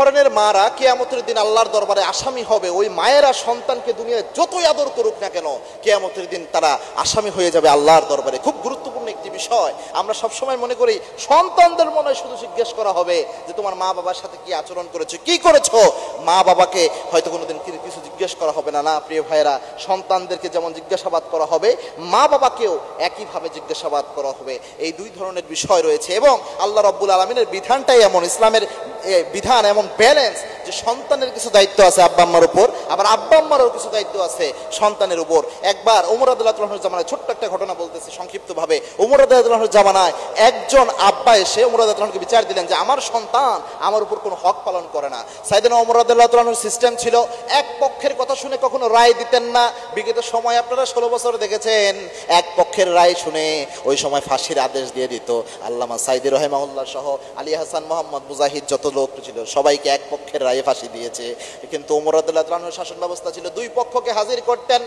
ধরনের মারা কিয়ামতের দিন আল্লাহর দরবারে আসামি হবে। ওই মায়েরা সন্তানকে দুনিয়ায় যতই আদর করুক না কেন, কিয়ামতের দিন তারা আসামি হয়ে যাবে আল্লাহর দরবারে। খুব গুরুত্বপূর্ণ একটি বিষয়। আমরা সবসময় মনে করি সন্তানদের মনে শুধু জিজ্ঞেস করা হবে যে তোমার মা বাবার সাথে কি আচরণ করেছো, কি করেছো। মা বাবাকে হয়তো কোনোদিন কিছু জিজ্ঞেস করা হবে না। না প্রিয় ভাইয়েরা, সন্তানদেরকে যেমন জিজ্ঞাসাবাদ করা হবে, মা বাবাকেও একইভাবে জিজ্ঞাসাবাদ করা হবে। এই দুই ধরনের বিষয় রয়েছে এবং আল্লাহ রাব্বুল আলামিনের বিধানটাই এমন, ইসলামের বিধান এমন ব্যালেন্স যে সন্তানের কিছু দায়িত্ব আছে আব্বা আম্মার উপর, আবার আব্বা আম্মারও কিছু দায়িত্ব আছে সন্তানের উপর। একবার ওমর রাদিয়াল্লাহু আনহুর জামানায়, ছোট্ট একটা ঘটনা বলতেছি সংক্ষিপ্তভাবে। ওমর রাদিয়াল্লাহু আনহুর জামানায় একজন আব্বা এসে ওমর রাদিয়াল্লাহু আনহুকে বিচার দিলেন যে আমার সন্তান আমার উপর কোনো হক পালন করে না। সাইয়েদনা ওমর রাদিয়াল্লাহু আনহুর সিস্টেম ছিল এক পক্ষের কথা শুনে কখনো রায় দিতেন না। বিগত সময় আপনারা 16 বছর দেখেছেন, এক পক্ষের রায় শুনে ওই সময় ফাঁসির আদেশ দিয়ে দিত। আল্লামা সাইদি রাহিমাহুল্লাহ সহ আলী হাসান, মোহাম্মদ মুজাহিদ যত লোক ছিল সবাইকে এক পক্ষের রায়ে ফাঁসি দিয়েছে। কিন্তু ওমর রাদিয়াল্লাহু আনহুর শাসন ব্যবস্থা ছিল দুই পক্ষকে হাজির করতেন।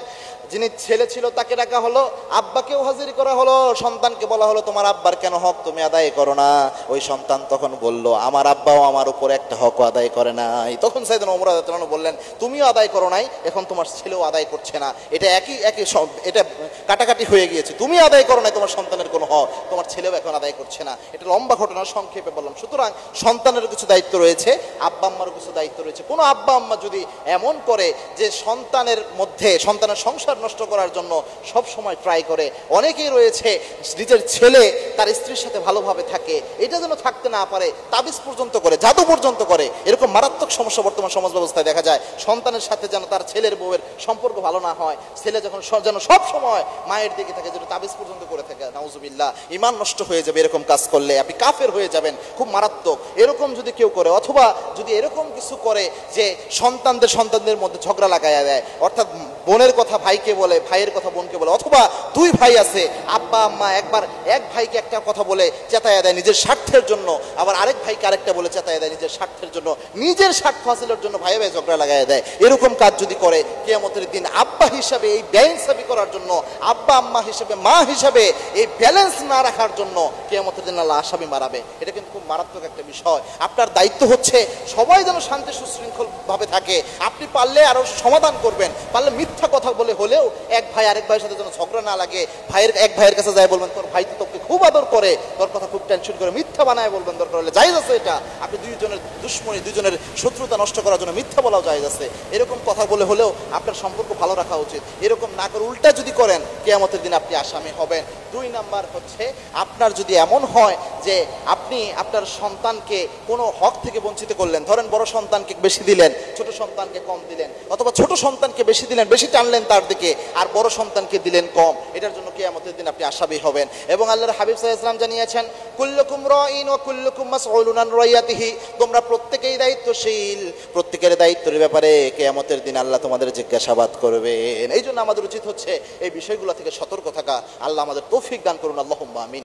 যিনি ছেলে ছিল তাকে ডাকা হলো, আব্বাকেও হাজির করা হলো, সন্তানকে বলা হলো তোমার আব্বার কেন হক তুমি আদায় করো না। ওই সন্তান তখন বলল আমার আব্বাও আমার উপর একটা হক আদায় করে নাই। তখন সাইয়েদনা ওমর রাদিয়াল্লাহু আনহু বললেন তুমিও আদায় করো নাই, এখন তোমার ছেলেও আদায় করছে না, এটা একই এটা কাটাকাটি হয়ে গিয়েছে। তুমি আদায় করো নাই তোমার সন্তানের কোনো হক, তোমার ছেলেও এখন আদায় করছে না। এটা লম্বা ঘটনা, সংক্ষেপে বললাম। সুতরাং সন্তানের কিছু দায়িত্ব রয়েছে, আব্বা আম্মারও কিছু দায়িত্ব রয়েছে। কোনো আব্বা আম্মা যদি এমন করে যে সন্তানের মধ্যে সংসার নষ্ট করার জন্য সব সময় ট্রাই করে, অনেকেই রয়েছে নিজের ছেলে তার স্ত্রীর সাথে ভালোভাবে থাকে, এটা যেন থাকতে না পারে, তাবিজ পর্যন্ত করে, জাদু পর্যন্ত করে। এরকম মারাত্মক সমস্যা বর্তমান সমাজ ব্যবস্থায় দেখা যায়। সন্তানের সাথে যেন তার ছেলের বউয়ের সম্পর্ক ভালো না হয়, ছেলে যখন যেন সব সময় মায়ের দিকে থাকে, যেন তাবিজ পর্যন্ত করে থাকে। নাউজুবিল্লাহ, ঈমান নষ্ট হয়ে যাবে এরকম কাজ করলে, আপনি কাফের হয়ে যাবেন, খুব মারাত্মক। এরকম যদি কেউ করে, অথবা যদি এরকম কিছু করে যে সন্তানদের মধ্যে ঝগড়া লাগাইয়া দেয়, অর্থাৎ বোনের কথা ভাইকে বলে, ভাইয়ের কথা বোনকে বলে, অথবা দুই ভাই আছে, আব্বা আম্মা একবার এক ভাইকে একটা কথা বলে চেতায়া দেয় নিজের স্বার্থের জন্য, আবার আরেক ভাইকে আরেকটা বলে চেতায়া দেয় নিজের স্বার্থের জন্য, নিজের স্বার্থ হাসিলের জন্য ভাই ভাই ঝগড়া লাগাইয়া দেয়। এরকম কাজ যদি করে, কিয়ামতের দিন আব্বা হিসাবে এই বেইনসাফি করার জন্য, আব্বা আম্মা হিসাবে, মা হিসাবে এই ব্যালেন্স না রাখার জন্য কিয়ামতের দিন আল্লাহ আসামি মারাবে। এটা কিন্তু খুব মারাত্মক একটা বিষয়। আপনার দায়িত্ব হচ্ছে সবাই যেন শান্তি সুশৃঙ্খল ভাবে থাকে। আপনি পারলে আরো সমাধান করবেন, পারলে মিথ্যা কথা বলে হলেও এক ভাই আরেক ভাইয়ের সাথে যেন ঝগড়া না লাগে। এক ভাইয়ের কাছে যায় বলবেন তোর ভাই তো তোকে খুব আদর করে, তোর কথা খুব টেনশন করে, মিথ্যা বানায় বলবেন, দরকার হলে জায়েজ আছে এটা। আপনি দুইজনের দুশ্মনী, দুইজনের শত্রুতা নষ্ট করার জন্য মিথ্যা বলাও জায়েজ আছে। এরকম কথা বলে হলেও আপনার সম্পর্ক ভালো রাখা উচিত। এরকম না করে উল্টা যদি করেন, কিয়ামতের দিন আপনি আসামি হবেন। 2 নাম্বার হচ্ছে, আপনার যদি এমন হয় যে আপনি আপনার সন্তানকে কোনো হক থেকে বঞ্চিত করলেন, ধরেন বড় সন্তানকে বেশি দিলেন, ছোট সন্তানকে কম দিলেন, অথবা ছোট সন্তানকে বেশি দিলেন, বেশি টানলেন তার দিকে, আর বড় সন্তানকে দিলেন কম, এটার জন্য কিয়ামতের দিন আপনি আসামি হবেন। এবং আল্লাহর হাবিব সাল্লাল্লাহু আলাইহি ওয়াসাল্লাম জানিয়েছেন কুল্লুকুম রাঈন ওয়া কুল্লুকুম মাসউলুন আন রাইয়াতিহি, তোমরা প্রত্যেকেই দায়িত্বশীল, প্রত্যেকের দায়িত্বের ব্যাপারে কিয়ামতের দিন আল্লাহ তোমাদের জিজ্ঞাসাবাদ করবেন। এই জন্য আমাদের উচিত হচ্ছে এই বিষয়গুলো থেকে সতর্ক থাকা। আল্লাহ আমাদের তৌফিক দান করুন, আল্লাহুম্মা আমিন।